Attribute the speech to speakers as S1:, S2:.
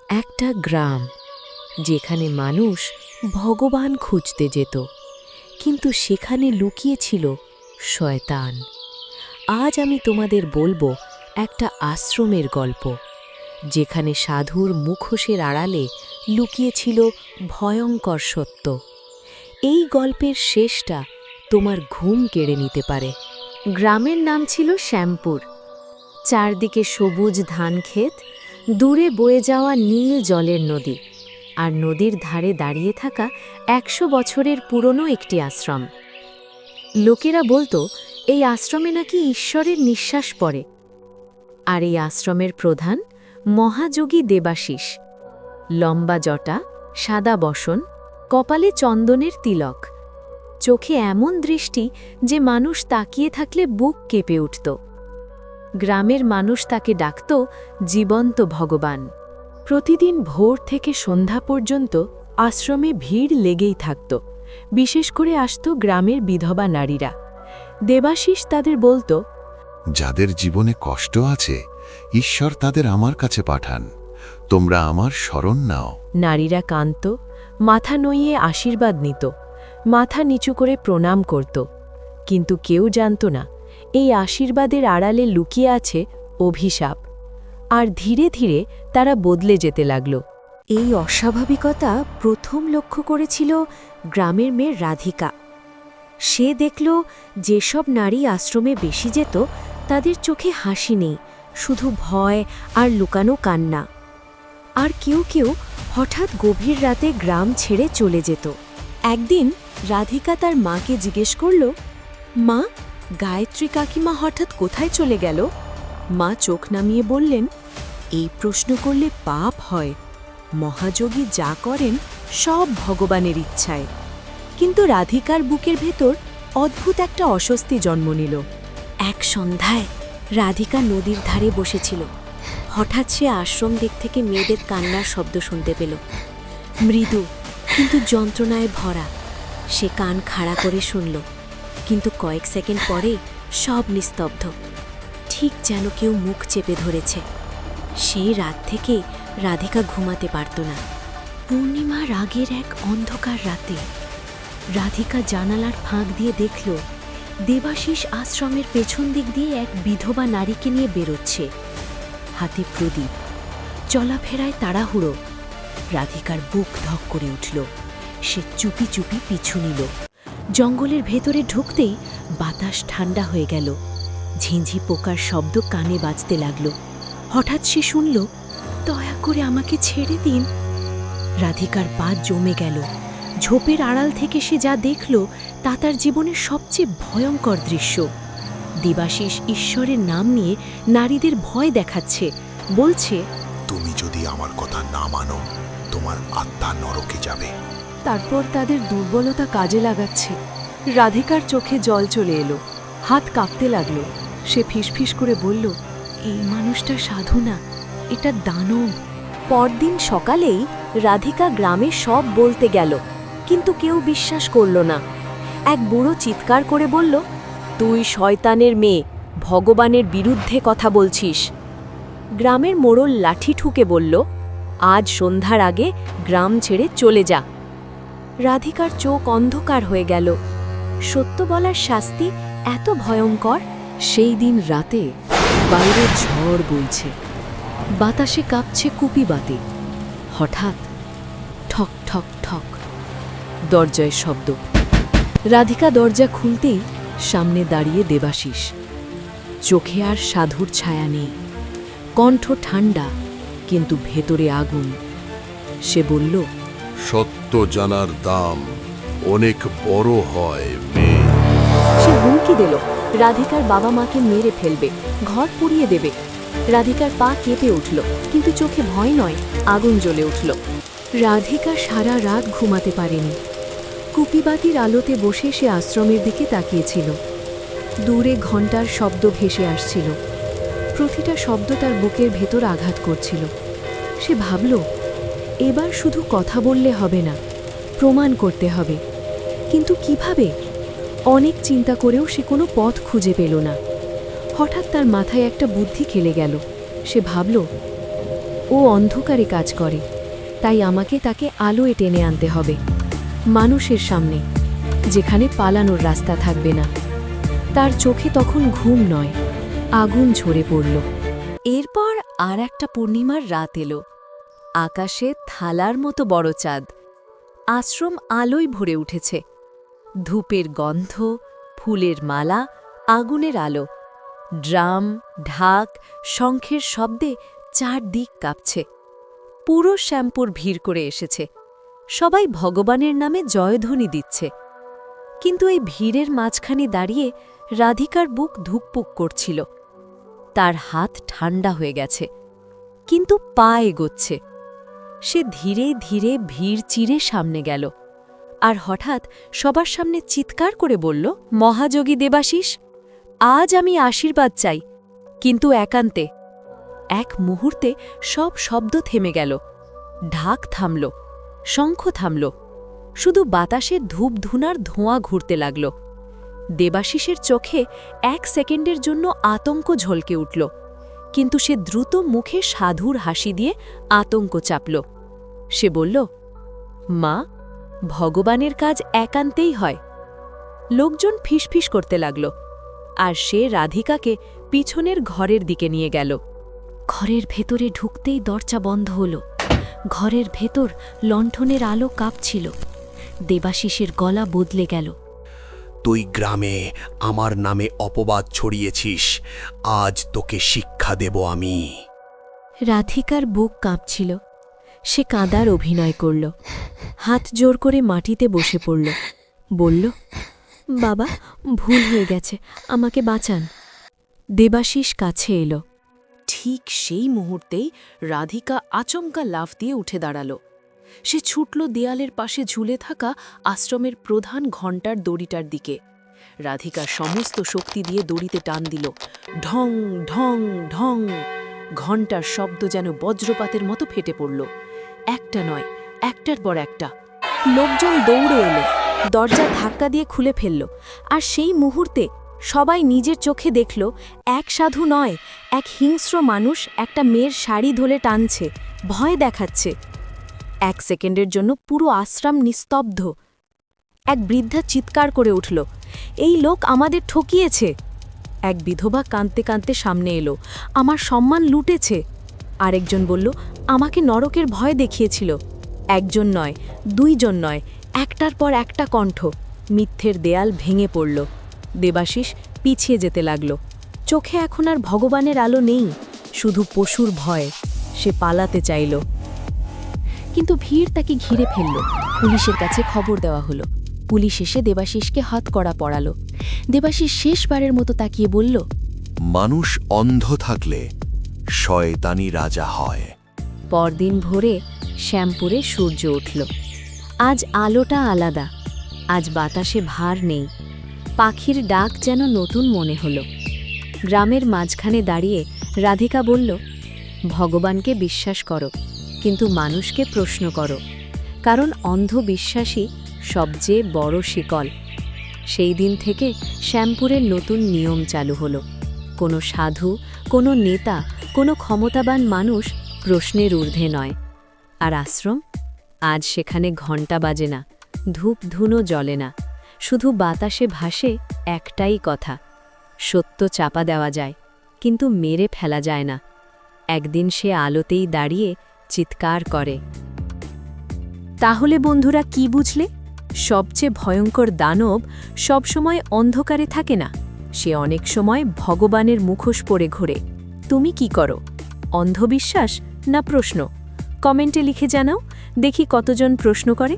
S1: একটা গ্রাম যেখানে মানুষ ভগবান খুঁজতে যেত, কিন্তু সেখানে লুকিয়ে ছিল শয়তান। আজ আমি তোমাদের বলবো একটা আশ্রমের গল্প, যেখানে সাধুর মুখোশের আড়ালে লুকিয়েছিল ভয়ঙ্কর সত্য। এই গল্পের শেষটা তোমার ঘুম কেড়ে নিতে পারে। গ্রামের নাম ছিল শ্যামপুর। চারদিকে সবুজ ধানক্ষেত, দূরে বয়ে যাওয়া নীল জলের নদী, আর নদীর ধারে দাঁড়িয়ে থাকা ১০০ বছরের পুরনো একটি আশ্রম। লোকেরা বলতো এই আশ্রমে নাকি ঈশ্বরের নিঃশ্বাস পড়ে। আর এই আশ্রমের প্রধান মহাযোগী দেবাশিস। লম্বা জটা, সাদা বসন, কপালে চন্দনের তিলক, চোখে এমন দৃষ্টি যে মানুষ তাকিয়ে থাকলে বুক কেঁপে উঠত। গ্রামের মানুষ তাকে ডাকত জীবন্ত ভগবান। প্রতিদিন ভোর থেকে সন্ধ্যা পর্যন্ত আশ্রমে ভিড় লেগেই থাকত। বিশেষ করে আসত গ্রামের বিধবা নারীরা। দেবাশিস তাদের বলতো,
S2: যাদের জীবনে কষ্ট আছে, ঈশ্বর তাদের আমার কাছে পাঠান, তোমরা আমার শরণ নাও।
S1: নারীরা কাঁদত, মাথা নইয়ে আশীর্বাদ নিত, মাথা নিচু করে প্রণাম করত। কিন্তু কেউ জানত না এই আশীর্বাদের আড়ালে লুকিয়ে আছে অভিশাপ। আর ধীরে ধীরে তারা বদলে যেতে লাগল। এই অস্বাভাবিকতা প্রথম লক্ষ্য করেছিল গ্রামের মেয়ে রাধিকা। সে দেখল যেসব নারী আশ্রমে বেশি যেত তাদের চোখে হাসি নেই, শুধু ভয় আর লুকানো কান্না। আর কেউ কেউ হঠাৎ গভীর রাতে গ্রাম ছেড়ে চলে যেত। একদিন রাধিকা তার মাকে জিজ্ঞেস করল, মা, গায়ত্রী কাকিমা হঠাৎ কোথায় চলে গেল? মা চোখ নামিয়ে বললেন, এই প্রশ্ন করলে পাপ হয়। মহাযোগী যা করেন সব ভগবানের ইচ্ছায়। কিন্তু রাধিকার বুকের ভেতর অদ্ভুত একটা অস্বস্তি জন্ম নিল। এক সন্ধ্যায় রাধিকা নদীর ধারে বসেছিল। হঠাৎ সে আশ্রম দিক থেকে মেয়েদের কান্নার শব্দ শুনতে পেল, মৃদু কিন্তু যন্ত্রণায় ভরা। সে কান খাড়া করে শুনল, কিন্তু কয়েক সেকেন্ড পরে সব নিস্তব্ধ, ঠিক যেন কেউ মুখ চেপে ধরেছে। সেই রাত থেকে রাধিকা ঘুমাতে পারত না। পূর্ণিমার আগের এক অন্ধকার রাতে রাধিকা জানালার ফাঁক দিয়ে দেখল দেবাশিস আশ্রমের পেছন দিক দিয়ে এক বিধবা নারীকে নিয়ে বেরোচ্ছে, হাতে প্রদীপ, চলাফেরায় তাড়াহুড়ো। রাধিকার বুক ধক করে উঠল। সে চুপি চুপি পিছু নিল। জঙ্গলের ভেতরে ঢুকতেই বাতাস ঠান্ডা হয়ে গেল। ঝিঁঝি পোকার শব্দ কানে বাজতে লাগল। হঠাৎ সে শুনল, দয়া করে আমাকে ছেড়ে দিন। রাধিকার পা জমে গেল। ঝোপের আড়াল থেকে সে যা দেখল তা তার জীবনের সবচেয়ে ভয়ঙ্কর দৃশ্য। দেবাশিস ঈশ্বরের নাম নিয়ে নারীদের ভয় দেখাচ্ছে, বলছে,
S2: তুমি যদি আমার কথা না মানো, তোমার আত্মা নরকে যাবে।
S1: তারপর তাদের দুর্বলতা কাজে লাগাচ্ছে। রাধিকার চোখে জল চলে এলো, হাত কাঁপতে লাগলো। সে ফিসফিস করে বলল, এই মানুষটা সাধু না, এটা দানব। পরদিন সকালেই রাধিকা গ্রামে সব বলতে গেল, কিন্তু কেউ বিশ্বাস করল না। এক বুড়ো চিৎকার করে বলল, তুই শয়তানের মেয়ে, ভগবানের বিরুদ্ধে কথা বলছিস। গ্রামের মোড়ল লাঠি ঠুকে বলল, আজ সন্ধ্যার আগে গ্রাম ছেড়ে চলে যা। রাধিকার চোখ অন্ধকার হয়ে গেল। সত্য বলার শাস্তি এত ভয়ঙ্কর। সেই দিন রাতে বাইরে ঝড় বইছে, বাতাসে কাঁপছে কুপি বাতি। হঠাৎ ঠক ঠক ঠক দরজায় শব্দ। রাধিকা দরজা খুলতেই সামনে দাঁড়িয়ে দেবাশিস। চোখে আর সাধুর ছায়া নেই, কণ্ঠ ঠান্ডা কিন্তু ভেতরে আগুন। সে বলল,
S2: সত্য জানার দাম অনেক বড় হয় মেয়ে।
S1: সে হুমকি দিল, রাধিকার বাবা মাকে মেরে ফেলবে, ঘর পুড়িয়ে দেবে। রাধিকার পা কেঁপে উঠল, কিন্তু চোখে ভয় নয়, আগুন জ্বলে উঠল। রাধিকা সারা রাত ঘুমাতে পারেনি। কুপিবাতির আলোতে বসে সে আশ্রমের দিকে তাকিয়েছিল। দূরে ঘণ্টার শব্দ ভেসে আসছিল। প্রতিটা শব্দ তার বুকের ভেতর আঘাত করছিল। সে ভাবল, এবার শুধু কথা বললে হবে না, প্রমাণ করতে হবে। কিন্তু কিভাবে? অনেক চিন্তা করেও সে কোনো পথ খুঁজে পেল না। হঠাৎ তার মাথায় একটা বুদ্ধি খেলে গেল। সে ভাবল, ও অন্ধকারে কাজ করে, তাই আমাকে তাকে আলোয় টেনে আনতে হবে, মানুষের সামনে, যেখানে পালানোর রাস্তা থাকবে না। তার চোখে তখন ঘুম নয়, আগুন ঝরে পড়ল। এরপর আর একটা পূর্ণিমার রাত এলো। আকাশে থালার মতো বড় চাঁদ। আশ্রম আলোয় ভরে উঠেছে। ধূপের গন্ধ, ফুলের মালা, আগুনের আলো, ড্রাম, ঢাক, শঙ্খের শব্দে চারদিক কাঁপছে। পুরো শ্যামপুর ভিড় করে এসেছে। সবাই ভগবানের নামে জয়ধ্বনি দিচ্ছে। কিন্তু এই ভিড়ের মাঝখানে দাঁড়িয়ে রাধিকার বুক ধুকপুক করছিল। তার হাত ঠান্ডা হয়ে গেছে, কিন্তু পা এগোচ্ছে। সে ধীরে ধীরে ভিড় চিরে সামনে গেল, আর হঠাৎ সবার সামনে চিৎকার করে বলল, মহাযোগী দেবাশিস, আজ আমি আশীর্বাদ চাই, কিন্তু একান্তে। এক মুহূর্তে সব শব্দ থেমে গেল। ঢাক থামল, শঙ্খ থামল, শুধু বাতাসে ধূপধুনার ধোঁয়া ঘুরতে লাগল। দেবাশিসের চোখে 1 সেকেন্ডের জন্য আতঙ্ক ঝলকে উঠল, কিন্তু সে দ্রুত মুখে সাধুর হাসি দিয়ে আতঙ্ক চাপল। সে বলল, মা, ভগবানের কাজ একান্তেই হয়। লোকজন ফিসফিস করতে লাগল, আর সে রাধিকাকে পিছনের ঘরের দিকে নিয়ে গেল। ঘরের ভেতরে ঢুকতেই দরজা বন্ধ হল। ঘরের ভেতর লণ্ঠনের আলো কাঁপছিল। দেবাশিসের গলা বদলে গেল।
S3: তুই গ্রামে আমার নামে অপবাদ ছড়িয়েছিস, আজ তোকে শিক্ষা দেব আমি।
S1: রাধিকার বুক কাঁপছিল। সে কাঁদার অভিনয় করল, হাত জোর করে মাটিতে বসে পড়ল, বলল, বাবা, ভুল হয়ে গেছে, আমাকে বাঁচান। দেবাশিস কাছে এলো। ঠিক সেই মুহূর্তেই রাধিকা আচমকা লাফ দিয়ে উঠে দাঁড়াল। সে ছুটল দেয়ালের পাশে ঝুলে থাকা আশ্রমের প্রধান ঘণ্টার দড়িটার দিকে। রাধিকা সমস্ত শক্তি দিয়ে দড়িতে টান দিল। ঢং ঢং ঢং, ঘণ্টার শব্দ যেন বজ্রপাতের মতো ফেটে পড়ল। একটা নয়, একটার পর একটা। লোকজন দৌড়ে এলো, দরজা ধাক্কা দিয়ে খুলে ফেলল। আর সেই মুহূর্তে সবাই নিজের চোখে দেখল, এক সাধু নয়, এক হিংস্র মানুষ একটা মেয়ের শাড়ি ধরে টানছে, ভয় দেখাচ্ছে। 1 সেকেন্ডের জন্য পুরো আশ্রম নিস্তব্ধ। এক বৃদ্ধা চিৎকার করে উঠল, এই লোক আমাদের ঠকিয়েছে। এক বিধবা কাঁদতে কাঁদতে সামনে এলো, আমার সম্মান লুটেছে। আরেকজন বলল, আমাকে নরকের ভয় দেখিয়েছিল। একজন নয়, 2 জন নয়, একটার পর একটা কণ্ঠ। মিথ্যের দেয়াল ভেঙে পড়ল। দেবাশিস পিছিয়ে যেতে লাগল। চোখে এখন আর ভগবানের আলো নেই, শুধু পশুর ভয়। সে পালাতে চাইল, কিন্তু ভিড় তাকে ঘিরে ফেলল। পুলিশের কাছে খবর দেওয়া হলো। পুলিশ এসে দেবাশিসকে হাতকড়া পরালো। দেবাশিস শেষবারের মতো তাকিয়ে বলল,
S3: মানুষ অন্ধ থাকলে শয়তানি রাজা হয়।
S1: পরদিন ভোরে শ্যামপুরে সূর্য উঠল। আজ আলোটা আলাদা, আজ বাতাসে ভার নেই। পাখির ডাক যেন নতুন মনে হলো। গ্রামের মাঝখানে দাঁড়িয়ে রাধিকা বলল, ভগবানকে বিশ্বাস করো, কিন্তু মানুষকে প্রশ্ন করো, কারণ অন্ধবিশ্বাসী সবচেয়ে বড় শিকল। সেই দিন থেকে শ্যামপুরের নতুন নিয়ম চালু হলো। কোনো সাধু, কোনো নেতা, কোনো ক্ষমতাবান মানুষ প্রশ্নের ঊর্ধ্বে নয়। আর আশ্রম, আজ সেখানে ঘণ্টা বাজে না, ধূপ ধুনো জ্বলে না, শুধু বাতাসে ভাসে একটাই কথা, সত্য চাপা দেওয়া যায়, কিন্তু মেরে ফেলা যায় না। একদিন সে আলোতেই দাঁড়িয়ে চিৎকার করে। তাহলে বন্ধুরা, কি বুঝলে? সবচেয়ে ভয়ঙ্কর দানব সবসময় অন্ধকারে থাকে না, সে অনেক সময় ভগবানের মুখোশ পরে ঘোরে। তুমি কি করো? অন্ধবিশ্বাস না প্রশ্ন? কমেন্টে লিখে জানাও, দেখি কতজন প্রশ্ন করে।